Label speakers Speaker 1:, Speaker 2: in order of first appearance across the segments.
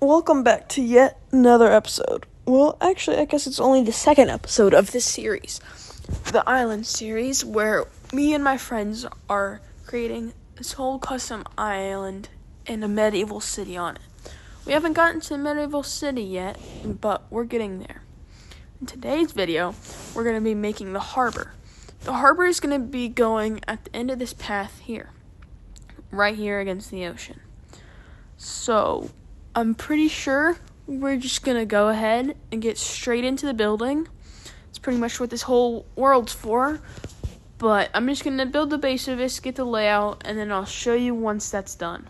Speaker 1: Welcome back to yet another episode. Well, actually, I guess it's only the second episode of this series, the Island series, where me and my friends are creating this whole custom island and a medieval city on it. We haven't gotten to the medieval city yet, but we're getting there. In today's video, we're going to be making the harbor. The harbor is going to be going at the end of this path here, right here against the ocean. So, I'm pretty sure we're just going to go ahead and get straight into the building. It's pretty much what this whole world's for. But I'm just going to build the base of this, get the layout, and then I'll show you once that's done.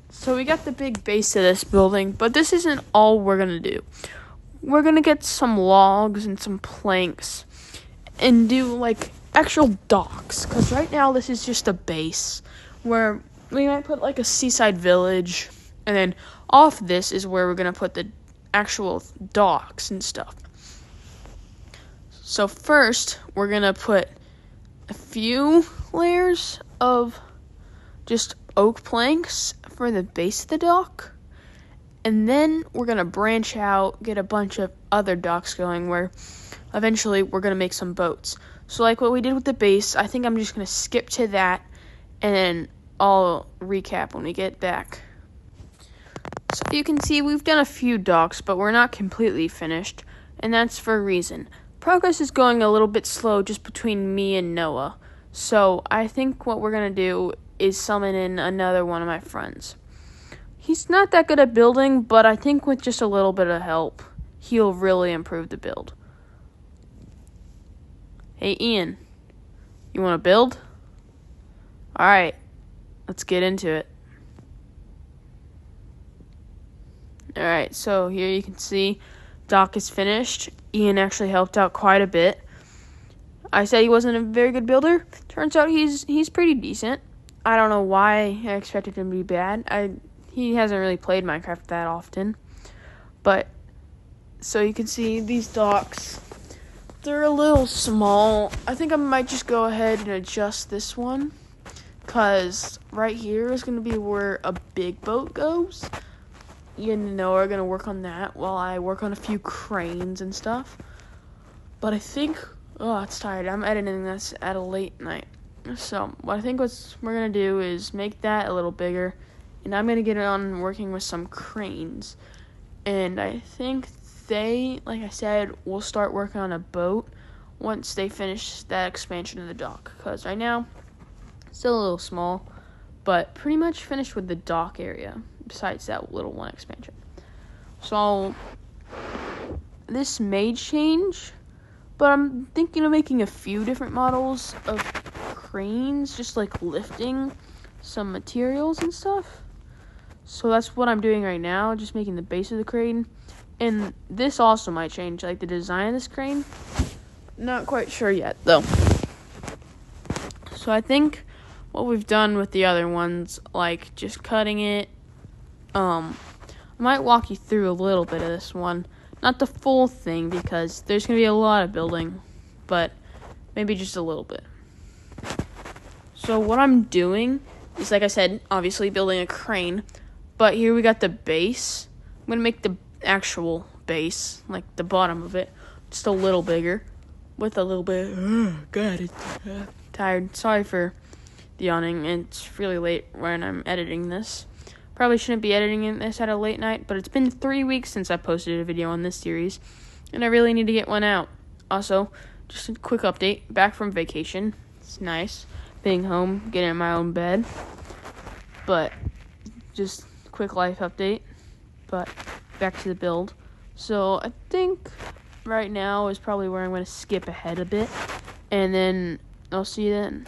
Speaker 1: So we got the big base of this building, but this isn't all we're going to do. We're going to get some logs and some planks and do like actual docks. Because right now this is just a base where we might put like a seaside village, and then off this is where we're going to put the actual docks and stuff. So first, we're going to put a few layers of just oak planks for the base of the dock, and then we're going to branch out, get a bunch of other docks going where eventually we're going to make some boats. So like what we did with the base, I think I'm just going to skip to that, and then I'll recap when we get back. So you can see we've done a few docks, but we're not completely finished, and that's for a reason. Progress is going a little bit slow just between me and Noah. So I think what we're going to do is summon in another one of my friends. He's not that good at building, but I think with just a little bit of help, he'll really improve the build. Hey Ian, you want to build? Alright, let's get into it. Alright, so here you can see dock is finished. Ian actually helped out quite a bit. I said he wasn't a very good builder. Turns out he's pretty decent. I don't know why I expected him to be bad. He hasn't really played Minecraft that often. But, so you can see these docks. They're a little small. I think I might just go ahead and adjust this one, because right here is going to be where a big boat goes. You know, we're going to work on that while I work on a few cranes and stuff. But I think, it's tired. I'm editing this at a late night. So, what I think we're going to do is make that a little bigger. And I'm going to get on working with some cranes. And I think they, like I said, will start working on a boat once they finish that expansion of the dock. Because right now, it's still a little small, but pretty much finished with the dock area, besides that little one expansion. So, this may change, but I'm thinking of making a few different models of cranes, just like lifting some materials and stuff. So that's what I'm doing right now, just making the base of the crane. And this also might change, like the design of this crane. Not quite sure yet, though. So I think what we've done with the other ones, like just cutting it, I might walk you through a little bit of this one. Not the full thing, because there's going to be a lot of building, but maybe just a little bit. So what I'm doing is, like I said, obviously building a crane, but here we got the base. I'm going to make the actual base, like the bottom of it, just a little bigger, with a little bit, tired. Sorry for the yawning, it's really late when I'm editing this. Probably shouldn't be editing this at a late night, but it's been 3 weeks since I posted a video on this series, and I really need to get one out. Also, just a quick update, back from vacation. It's nice being home, getting in my own bed, but just quick life update. But back to the build. So I think right now is probably where I'm going to skip ahead a bit, and then I'll see you then.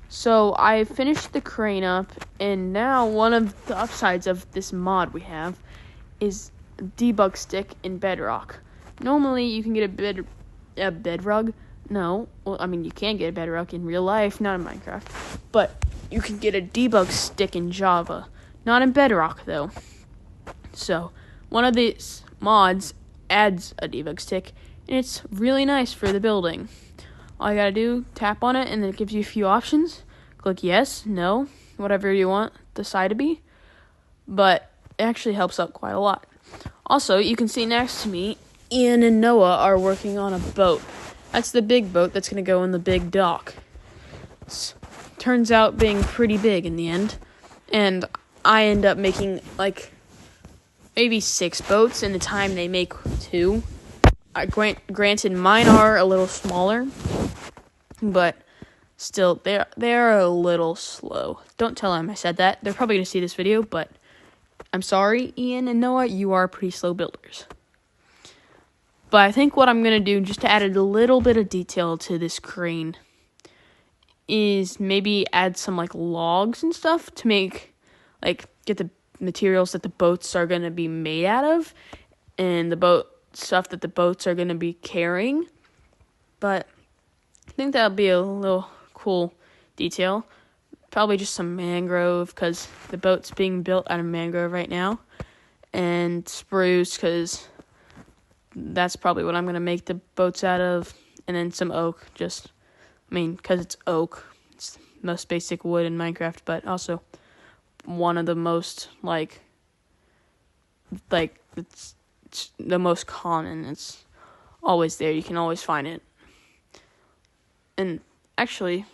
Speaker 1: So I finished the crane up, and now one of the upsides of this mod we have is debug stick in Bedrock. Normally you can get a bedrug. No, well, I mean, you can get a bedrock in real life, not in Minecraft, but you can get a debug stick in Java, not in Bedrock though. So one of these mods adds a debug stick, and it's really nice for the building. All you gotta do, tap on it, and then it gives you a few options. Click yes, no, whatever you want the side to be. But it actually helps out quite a lot. Also, you can see next to me, Ian and Noah are working on a boat. That's the big boat that's going to go in the big dock. Turns out being pretty big in the end. And I end up making, like, maybe 6 boats in the time they make 2. Granted, mine are a little smaller, but still, they're a little slow. Don't tell them I said that. They're probably going to see this video, but I'm sorry, Ian and Noah, you are pretty slow builders. But I think what I'm going to do, just to add a little bit of detail to this crane, is maybe add some, like, logs and stuff to make, like, get the materials that the boats are going to be made out of, and the stuff that the boats are going to be carrying. But I think that'll be a little cool detail. Probably just some mangrove, because the boat's being built out of mangrove right now, and spruce, because that's probably what I'm going to make the boats out of, and then some oak, because it's oak. It's the most basic wood in Minecraft, but also one of the most, it's the most common. It's always there. You can always find it. And actually,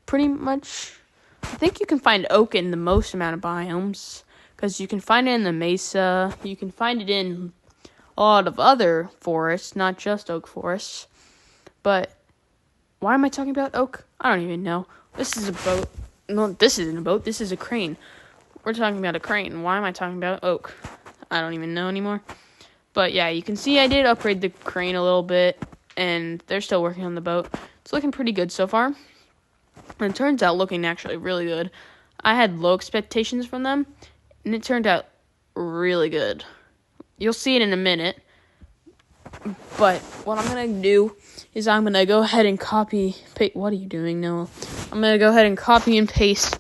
Speaker 1: pretty much, I think you can find oak in the most amount of biomes, because you can find it in the mesa. You can find it in a lot of other forests, not just oak forests. But why am I talking about oak? I don't even know. This is a boat. No, this isn't a boat. This is a crane. We're talking about a crane. Why am I talking about oak? I don't even know anymore. But yeah, you can see I did upgrade the crane a little bit, and they're still working on the boat. It's looking pretty good so far. And it turns out looking actually really good. I had low expectations from them, and it turned out really good. You'll see it in a minute. But what I'm going to do is I'm going to go ahead and paste. What are you doing, Noah? I'm going to go ahead and copy and paste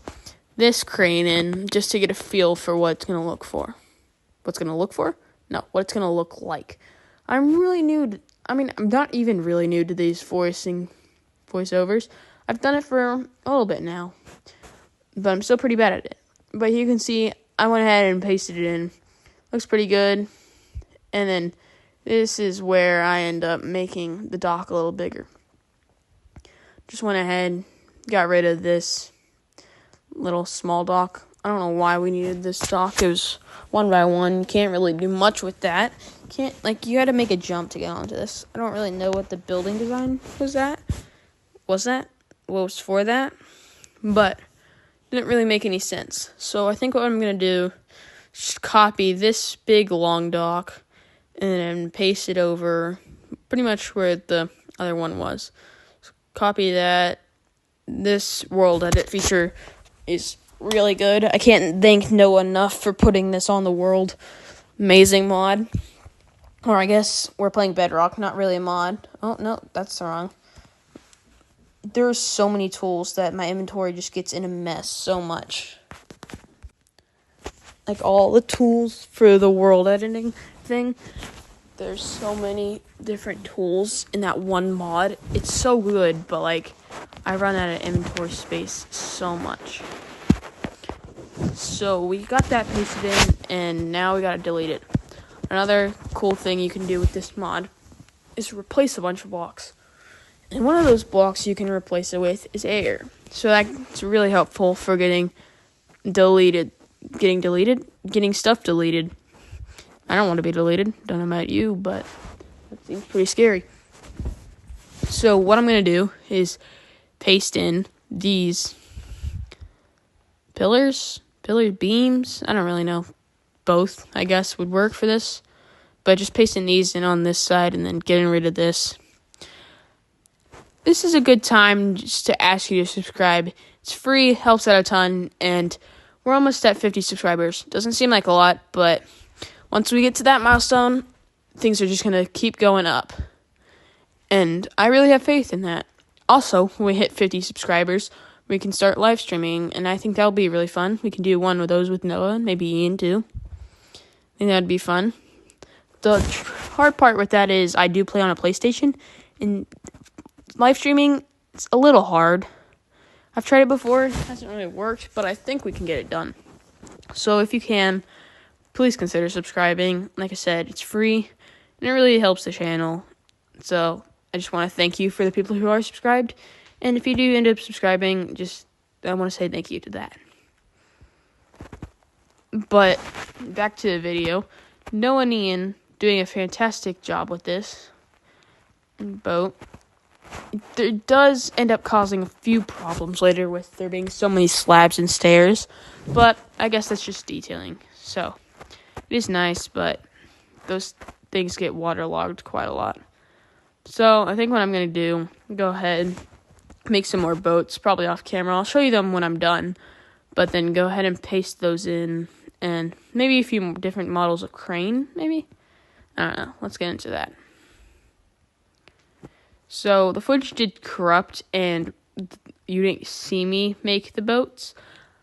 Speaker 1: this crane in just to get a feel for what it's going to look for. What's going to look for? No, what it's going to look like. I'm really new. I'm not even really new to these voiceovers. I've done it for a little bit now, but I'm still pretty bad at it. But you can see I went ahead and pasted it in. Looks pretty good. And then this is where I end up making the dock a little bigger. Just went ahead, got rid of this little small dock. I don't know why we needed this dock. It was 1x1. Can't really do much with that. You had to make a jump to get onto this. I don't really know what the building design was for that, but didn't really make any sense. So I think what I'm going to do is just copy this big long dock and then paste it over pretty much where the other one was. So copy that. This world edit feature is really good. I can't thank Noah enough for putting this on the world. Amazing mod. Or I guess we're playing Bedrock, not really a mod. Oh, no, that's wrong. There's so many tools that my inventory just gets in a mess so much. Like all the tools for the world editing thing. There's so many different tools in that one mod. It's so good, but I run out of inventory space so much. So we got that pasted in, and now we gotta delete it. Another cool thing you can do with this mod is replace a bunch of blocks. And one of those blocks you can replace it with is air. So that's really helpful for getting stuff deleted. I don't want to be deleted. Don't know about you, but that seems pretty scary. So what I'm going to do is paste in these beams. I don't really know. Both, I guess, would work for this. But just pasting these in on this side and then getting rid of this. This is a good time just to ask you to subscribe. It's free, helps out a ton, and we're almost at 50 subscribers. Doesn't seem like a lot, but once we get to that milestone, things are just going to keep going up. And I really have faith in that. Also, when we hit 50 subscribers, we can start live streaming, and I think that'll be really fun. We can do one of those with Noah, and maybe Ian too. I think that'd be fun. The hard part with that is I do play on a PlayStation, and live streaming, it's a little hard. I I've tried it before. It hasn't really worked, but I think we can get it done. So if you can, please consider subscribing. Like I said, it's free, and it really helps the channel. So I just want to thank you for the people who are subscribed. And if you do end up subscribing, I want to say thank you to that. But back to the video. Noah and Ian doing a fantastic job with this boat. It does end up causing a few problems later with there being so many slabs and stairs, but I guess that's just detailing. So it is nice, but those things get waterlogged quite a lot. So I think what I'm going to do, go ahead, make some more boats, probably off camera. I'll show you them when I'm done, but then go ahead and paste those in, and maybe a few different models of crane, maybe? I don't know. Let's get into that. So the footage did corrupt, and you didn't see me make the boats.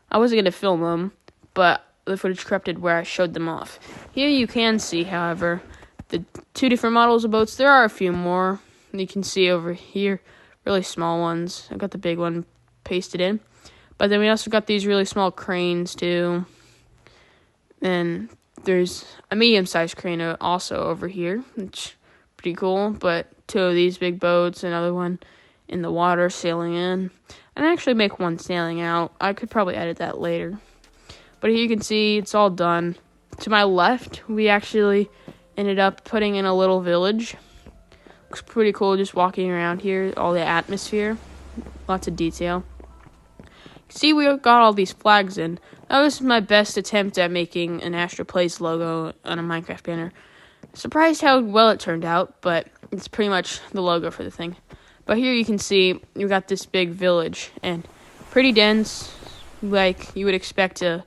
Speaker 1: I wasn't going to film them, but the footage corrupted where I showed them off. Here you can see, however, the two different models of boats. There are a few more. You can see over here, really small ones. I got the big one pasted in. But then we also got these really small cranes, too. And there's a medium-sized crane also over here, which is pretty cool. But two of these big boats, another one in the water sailing in. And I actually make one sailing out. I could probably edit that later. But here you can see it's all done. To my left, we actually ended up putting in a little village. Looks pretty cool just walking around here. All the atmosphere. Lots of detail. See, we got all these flags in. That was my best attempt at making an Astr Plays logo on a Minecraft banner. Surprised how well it turned out, but it's pretty much the logo for the thing. But here you can see you got this big village, and pretty dense, like you would expect a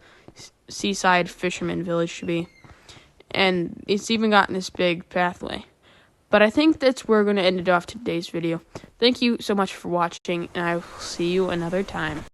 Speaker 1: seaside fisherman village to be. And it's even gotten this big pathway. But I think that's where we're going to end it off today's video. Thank you so much for watching, and I will see you another time.